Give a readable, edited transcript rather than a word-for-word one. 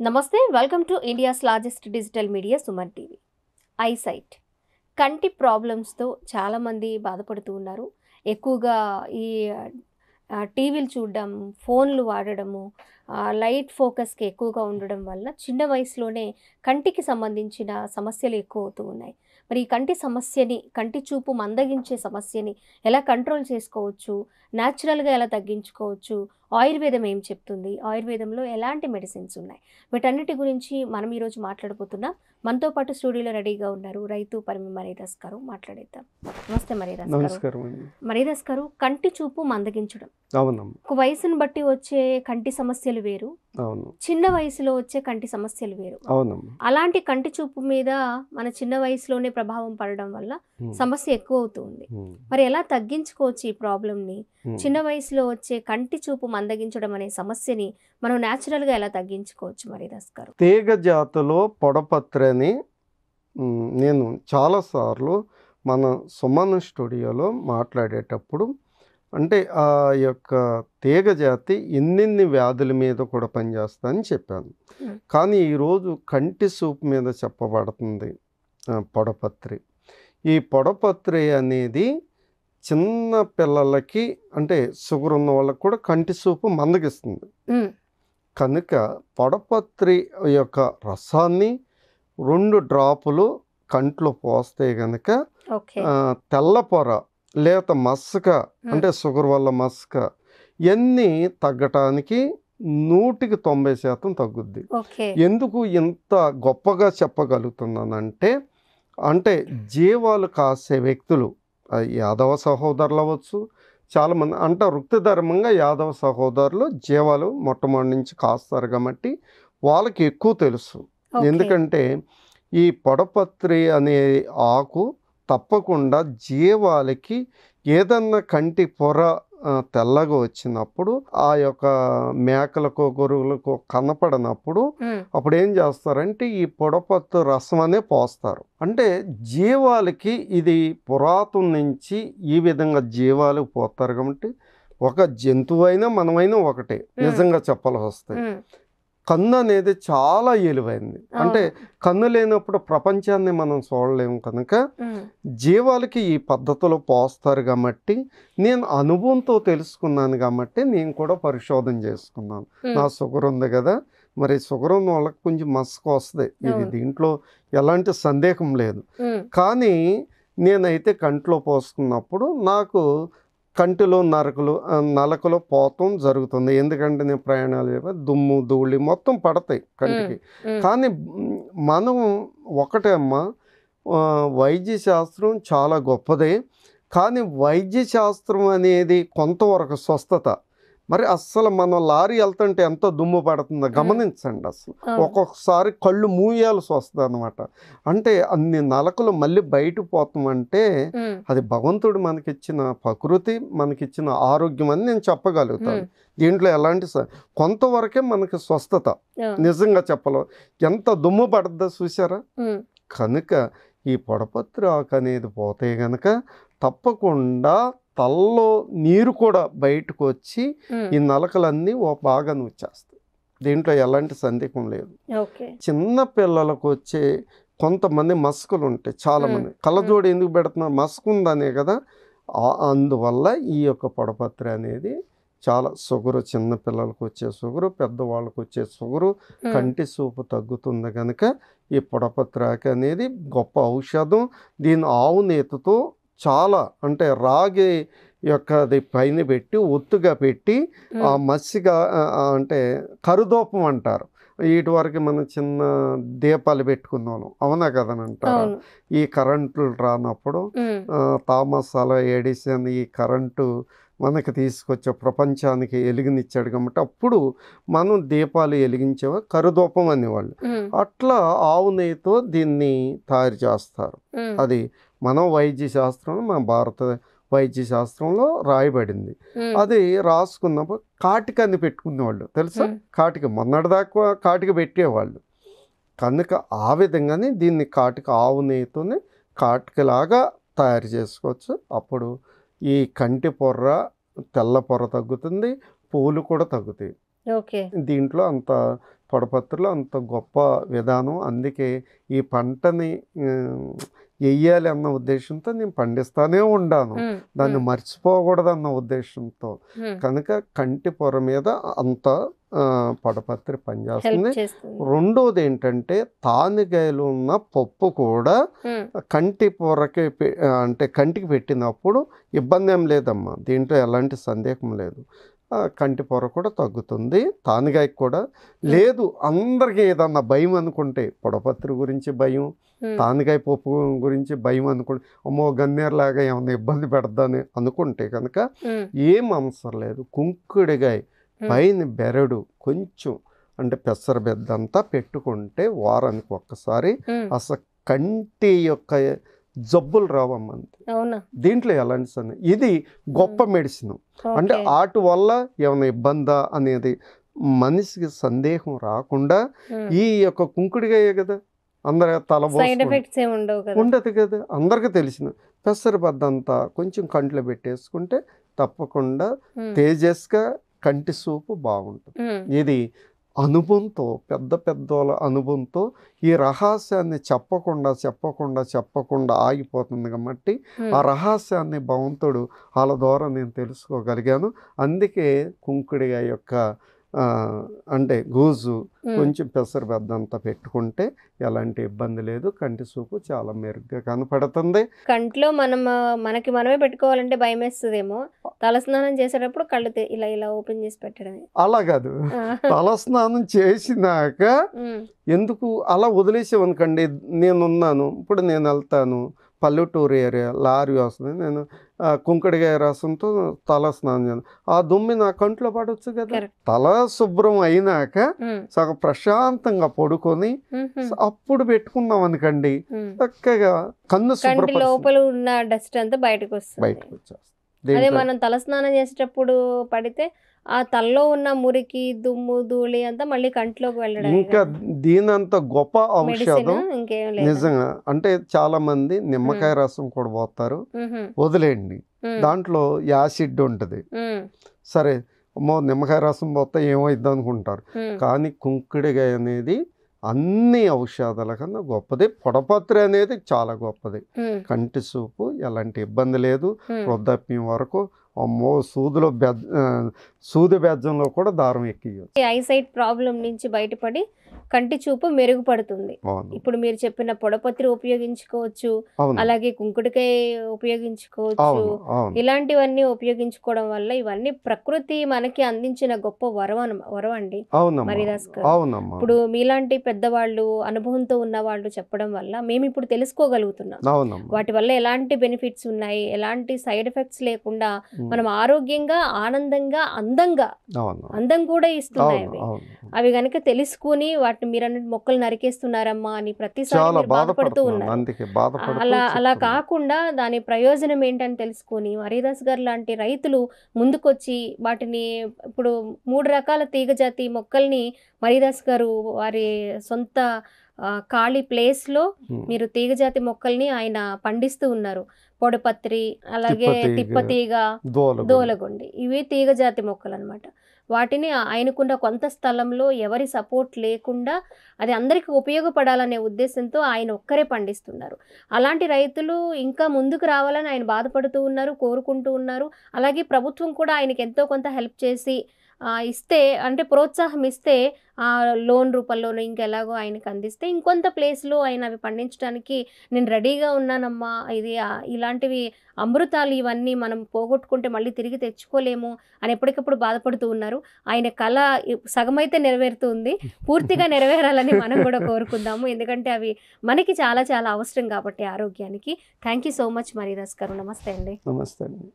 నమస్తే welcome to India's largest digital media Suman TV. Eyesight కంటి ప్రాబ్లమ్స్తో చాలామంది బాధపడుతూ ఉన్నారు. ఎక్కువగా ఈ టీవీలు చూడడం, ఫోన్లు వాడడము, లైట్ ఫోకస్కి ఎక్కువగా ఉండడం వల్ల చిన్న వయసులోనే కంటికి సంబంధించిన సమస్యలు ఎక్కువ అవుతూ ఉన్నాయి. మరి ఈ కంటి చూపు మందగించే సమస్యని ఎలా కంట్రోల్ చేసుకోవచ్చు, న్యాచురల్గా ఎలా తగ్గించుకోవచ్చు, ఆయుర్వేదం ఏం చెప్తుంది, ఆయుర్వేదంలో ఎలాంటి మెడిసిన్స్ ఉన్నాయి, వీటన్నిటి గురించి మనం ఈరోజు మాట్లాడబోతున్నాం. మనతో పాటు స్టూడియోలో రెడీగా ఉన్నారు రైతు పరిమి మరీదాస్ గారు. మాట్లాడేద్దాం. నమస్తే మరీదాస్ గారు. నమస్కారం అండి. మరీదాస్ గారు, కంటి చూపు మందగించడం అవునమ్మా. ఒక వయసును బట్టి వచ్చే కంటి సమస్యలు వేరు, అవును. చిన్న వయసులో వచ్చే కంటి సమస్యలు వేరు. అవునమ్మా. అలాంటి కంటి చూపు మీద మన చిన్న వయసులోనే ప్రభావం పడడం వల్ల సమస్య ఎక్కువ అవుతుంది. మరి ఎలా తగ్గించుకోవచ్చు ఈ ప్రాబ్లంని? చిన్న వయసులో వచ్చే కంటి చూపు మందగించడం అనే సమస్యని మనం న్యాచురల్గా ఎలా తగ్గించుకోవచ్చు మరీదాస్ గారు? తీగ జాతిలో పొడపత్రని నేను చాలాసార్లు మన సుమన్ స్టూడియోలో మాట్లాడేటప్పుడు అంటే ఆ యొక్క తీగ జాతి ఎన్నెన్ని వ్యాధుల మీద కూడా పనిచేస్తుందని చెప్పాను. కానీ ఈరోజు కంటి చూపు మీద చెప్పబడుతుంది పొడపత్రి. ఈ పొడపత్రి అనేది చిన్న పిల్లలకి అంటే షుగర్ ఉన్న వాళ్ళకి కూడా కంటి చూపు మందగిస్తుంది. కనుక పొడపత్రి యొక్క రసాన్ని 2 డ్రాపులు కంట్లో పోస్తే కనుక తెల్ల పొర లేత మస్క అంటే షుగర్ వల్ల మస్క ఇవన్నీ తగ్గటానికి 100% తగ్గుద్ది. ఎందుకు ఇంత గొప్పగా చెప్పగలుగుతున్నానంటే అంటే జీవాలు కాసే వ్యక్తులు యాదవ సహోదరులు అవ్వచ్చు, చాలామంది అంటే వృత్తిధర్మంగా యాదవ సహోదరులు జీవాలు మొట్టమొదటి నుంచి కాస్తారు కాబట్టి వాళ్ళకి ఎక్కువ తెలుసు. ఎందుకంటే ఈ పొడపత్రి అనే ఆకు తప్పకుండా జీవాలకి ఏదన్నా కంటి పొర తెల్లగా వచ్చినప్పుడు ఆ యొక్క మేకలకు గొర్రెలకు కనపడినప్పుడు అప్పుడు ఏం చేస్తారంటే ఈ పొడపత్రు రసం అనే పోస్తారు. అంటే జీవాలకి ఇది పురాతన నుంచి ఈ విధంగా జీవాలు పోతారు కాబట్టి ఒక జంతువు అయినా మనమైనా ఒకటే నిజంగా చెప్పాల్సి వస్తాయి. కన్ను అనేది చాలా ఎలువైంది. అంటే కన్ను లేనప్పుడు ప్రపంచాన్ని మనం చూడలేము కనుక జీవాలకి ఈ పద్ధతిలో పోస్తారు కాబట్టి నేను అనుభవంతో తెలుసుకున్నాను కాబట్టి నేను కూడా పరిశోధన చేసుకున్నాను. నా షుగర్ ఉంది కదా, మరి షుగర్ ఉన్న వాళ్ళకి కొంచెం మస్క్ వస్తుంది, ఇది దీంట్లో ఎలాంటి సందేహం లేదు. కానీ నేనైతే కంట్లో పోసుకున్నప్పుడు నాకు కంటిలో నలకలు పోతం జరుగుతుంది. ఎందుకంటే నేను ప్రయాణాలు దుమ్ము ధూళి మొత్తం పడతాయి కంటికి. కానీ మనం ఒకటే అమ్మా, వైద్య శాస్త్రం చాలా గొప్పదే. కానీ వైద్య శాస్త్రం అనేది కొంతవరకు స్వస్థత. మరి అస్సలు మనం లారీ వెళ్తుంటే ఎంత దుమ్ము పడుతుందో గమనించండి. అసలు ఒక్కొక్కసారి కళ్ళు మూయాల్సి వస్తుంది అనమాట. అంటే అన్ని నలకలు మళ్ళీ బయట పోతామంటే అది భగవంతుడు మనకిచ్చిన ప్రకృతి, మనకిచ్చిన ఆరోగ్యం అని నేను చెప్పగలుగుతాను. దీంట్లో ఎలాంటి కొంతవరకే మనకి స్వస్థత. నిజంగా చెప్పలేం ఎంత దుమ్ము పడుతుందో చూసారా. కనుక ఈ పొడపత్రి ఆకు అనేది పోతే గనక తప్పకుండా తలలో నీరు కూడా బయటకు వచ్చి ఈ నలకలన్నీ బాగా వచ్చేస్తాయి. దీంట్లో ఎలాంటి సందేహం లేదు. చిన్న పిల్లలకు వచ్చే కొంతమంది మస్కులు ఉంటాయి, చాలామంది కళ్ళజోడు ఎందుకు పెడుతున్నారు, మస్క్ ఉందనే కదా. అందువల్ల ఈ యొక్క పొడపత్రి అనేది చాలా షుగరు, చిన్న పిల్లలకు వచ్చే షుగరు, పెద్దవాళ్ళకు వచ్చే షుగరు, కంటి చూపు తగ్గుతుంది కనుక ఈ పొడపత్రాకు అనేది గొప్ప ఔషధం. దీని ఆవు నేతితో చాలా అంటే రాగి యొక్కది పైన పెట్టి ఒత్తుగా పెట్టి ఆ మసిగా అంటే కరుదోపం అంటారు. వీటి వరకు మనం చిన్న దీపాలు పెట్టుకున్నాం, అవునా కదని అంటారు. ఈ కరెంట్లు రానప్పుడు థామస్ అల్వా ఎడిసన్ ఈ కరెంటు మనకి తీసుకొచ్చే ప్రపంచానికి వెలిగినిచ్చాడు కాబట్టి అప్పుడు మనం దీపాలు వెలిగించేవా కరుదోపం అనేవాళ్ళు. అట్లా ఆవు నెయ్యితో దీన్ని తయారు చేస్తారు. అది మన వైద్య శాస్త్రం, మన భారత వైద్య శాస్త్రంలో రాయబడింది. అది రాసుకున్నప్పుడు కాటికని పెట్టుకునేవాళ్ళు తెలుసా. కాటిక మొన్నటిదాకా కాటిక పెట్టేవాళ్ళు. కనుక ఆ విధంగానే దీన్ని కాటిక ఆవు నెయ్యితోనే కాటికలాగా తయారు చేసుకోవచ్చు. అప్పుడు ఈ కంటి పొర్ర తెల్ల పొర తగ్గుతుంది, పూలు కూడా తగ్గుతాయి. ఓకే. దీంట్లో అంత పొడపత్రలో అంత గొప్ప విధానం. అందుకే ఈ పంటని వెయ్యాలి అన్న ఉద్దేశంతో నేను పండిస్తానే ఉండాను. దాన్ని మర్చిపోకూడదన్న ఉద్దేశంతో. కనుక కంటి పొర మీద అంత పొడపత్రి పనిచేస్తుంది. రెండోది ఏంటంటే తానిగాయలు ఉన్న పప్పు కూడా కంటి పొరకి అంటే కంటికి పెట్టినప్పుడు ఇబ్బంది ఏం లేదమ్మా, దీంట్లో ఎలాంటి సందేహం లేదు. కంటి పొర కూడా తగ్గుతుంది. తానిగాయకి కూడా లేదు. అందరికీ ఏదన్నా భయం అనుకుంటే, పొడపత్రి గురించి భయం, తానిగాయ పప్పు గురించి భయం అనుకుంటే, అమ్మో గన్నేరులాగా ఏమన్నా ఇబ్బంది పెడదాని అనుకుంటే కనుక ఏం అవసరం లేదు. కుంకుడిగాయ పైన బెరడు కొంచెం అంటే పెసర బెద్దంతా పెట్టుకుంటే వారానికి ఒక్కసారి అసలు కంటి యొక్క జబ్బులు రావమ్మంది. దీంట్లో ఎలాంటి ఇది గొప్ప మెడిసిన్. అంటే వాటి వల్ల ఏమైనా ఇబ్బందా అనేది మనిషికి సందేహం రాకుండా ఈ యొక్క కుంకుడిగాయే కదా, అందరు తల ఉండదు కదా, అందరికీ తెలిసిన పెసర బద్దంతా కొంచెం కంట్లో పెట్టేసుకుంటే తప్పకుండా తేజస్గా కంటి చూపు బాగుంటుంది. ఇది అనుభవంతో, పెద్ద పెద్దోళ్ళ అనుభవంతో ఈ రహస్యాన్ని చెప్పకుండా ఆగిపోతుంది కాబట్టి ఆ రహస్యాన్ని భగవంతుడు వాళ్ళ ద్వారా నేను తెలుసుకోగలిగాను. అందుకే కుంకుడిగా యొక్క అంటే గూజు కొంచెం పెసర బెద్దంతా పెట్టుకుంటే ఎలాంటి ఇబ్బంది లేదు. కంటి చూపు చాలా మెరుగ్గా కనపడుతుంది. కంట్లో మనకి మనమే పెట్టుకోవాలంటే భయం వేస్తుందేమో. తలస్నానం చేసేటప్పుడు కళ్ళు ఇలా ఓపెన్ చేసి పెట్టడమే. అలా కాదు, తలస్నానం చేసినాక ఎందుకు అలా వదిలేసేవనుకండి. నేనున్నాను, ఇప్పుడు నేను వెళ్తాను పల్లెటూరు ఏరియా, లారీ వస్తుంది, నేను కుంకుడికాయ రసంతో తల స్నానం చేయాలి, ఆ దుమ్మి నా కంట్లో పడవచ్చు కదా. తల శుభ్రం అయినాక సగం ప్రశాంతంగా పడుకొని అప్పుడు పెట్టుకున్నాం అనుకండి, చక్కగా కన్ను శుభ్రం లోపల ఉన్న డస్ట్ అంతా బయటకు వచ్చేస్తుంది. అదే మనం తల స్నానం చేసేటప్పుడు పడితే ఆ తలలో ఉన్న మురికి, దుమ్ము, ధూళి అంతా మళ్ళీ కంట్లోకి వెళ్ళడం. ఇంకా దీనంత గొప్ప ఔషధం నిజంగా. అంటే చాలా మంది నిమ్మకాయ రసం కూడా పోతారు, వదిలేయండి, దాంట్లో యాసిడ్ ఉంటుంది. సరే అమ్మో నిమ్మకాయ రసం పోతే ఏమైద్ది అనుకుంటారు, కానీ కుంకుడికాయ అనేది అన్ని ఔషధాల కన్నా గొప్పది. పొడపత్రి అనేది చాలా గొప్పది. కంటి చూపు ఎలాంటి ఇబ్బంది లేదు. వృద్ధాప్యం వరకు అమ్మో సూది బెజ్జంలో కూడా దారం ఎక్కియచ్చు. ఐసైట్ ప్రాబ్లం నుంచి బయటపడి కంటి చూపు మెరుగుపడుతుంది. ఇప్పుడు మీరు చెప్పిన పొడపత్రి ఉపయోగించుకోవచ్చు, అలాగే కుంకుడికాయ ఉపయోగించుకోవచ్చు. ఇలాంటివన్నీ ఉపయోగించుకోవడం వల్ల ఇవన్నీ ప్రకృతి మనకి అందించిన గొప్ప వరం అండి మరిదాస్ గారు. ఇప్పుడు మీలాంటి పెద్దవాళ్ళు, అనుభవంతో ఉన్న వాళ్ళు చెప్పడం వల్ల మేము ఇప్పుడు తెలుసుకోగలుగుతున్నాం. వాటి వల్ల ఎలాంటి బెనిఫిట్స్ ఉన్నాయి, ఎలాంటి సైడ్ ఎఫెక్ట్స్ లేకుండా మనం ఆరోగ్యంగా, ఆనందంగా, అందం కూడా ఇస్తున్నాయి అవి గనక తెలుసుకుని వాటిని మీరు అన్నట్టు మొక్కలు నరికేస్తున్నారమ్మా అని ప్రతిసారి బాధపడుతూ ఉన్నారు. అలా కాకుండా దాని ప్రయోజనం ఏంటని తెలుసుకుని మరిదాస్ గారు లాంటి రైతులు ముందుకొచ్చి వాటిని, ఇప్పుడు 3 రకాల తీగజాతి మొక్కల్ని మరిదాస్ గారు వారి సొంత ఖాళీ ప్లేస్లో మీరు తీగజాతి మొక్కల్ని ఆయన పండిస్తూ ఉన్నారు. పొడపత్రి, అలాగే తిప్పతీగ, దోలగొండి, ఇవి తీగజాతి మొక్కలు అనమాట. వాటిని ఆయనకున్న కొంత స్థలంలో ఎవరి సపోర్ట్ లేకుండా అది అందరికీ ఉపయోగపడాలనే ఉద్దేశంతో ఆయన ఒక్కరే పండిస్తున్నారు. అలాంటి రైతులు ఇంకా ముందుకు రావాలని ఆయన బాధపడుతూ ఉన్నారు, కోరుకుంటూ ఉన్నారు. అలాగే ప్రభుత్వం కూడా ఆయనకి ఎంతో కొంత హెల్ప్ చేసి ఇస్తే, అంటే ప్రోత్సాహం ఇస్తే, లోన్ రూపంలోనూ ఇంకెలాగో ఆయనకు అందిస్తే ఇంకొంత ప్లేస్లో ఆయన అవి పండించడానికి నేను రెడీగా ఉన్నానమ్మా. ఇలాంటివి అమృతాలు ఇవన్నీ మనం పోగొట్టుకుంటే మళ్ళీ తిరిగి తెచ్చుకోలేము అని ఎప్పటికప్పుడు బాధపడుతూ ఉన్నారు. ఆయన కళ సగమైతే నెరవేరుతుంది, పూర్తిగా నెరవేరాలని మనం కూడా కోరుకుందాము. ఎందుకంటే అవి మనకి చాలా చాలా అవసరం కాబట్టి ఆరోగ్యానికి. Thank you so much Maridas గారు. నమస్తే అండి. నమస్తే అండి.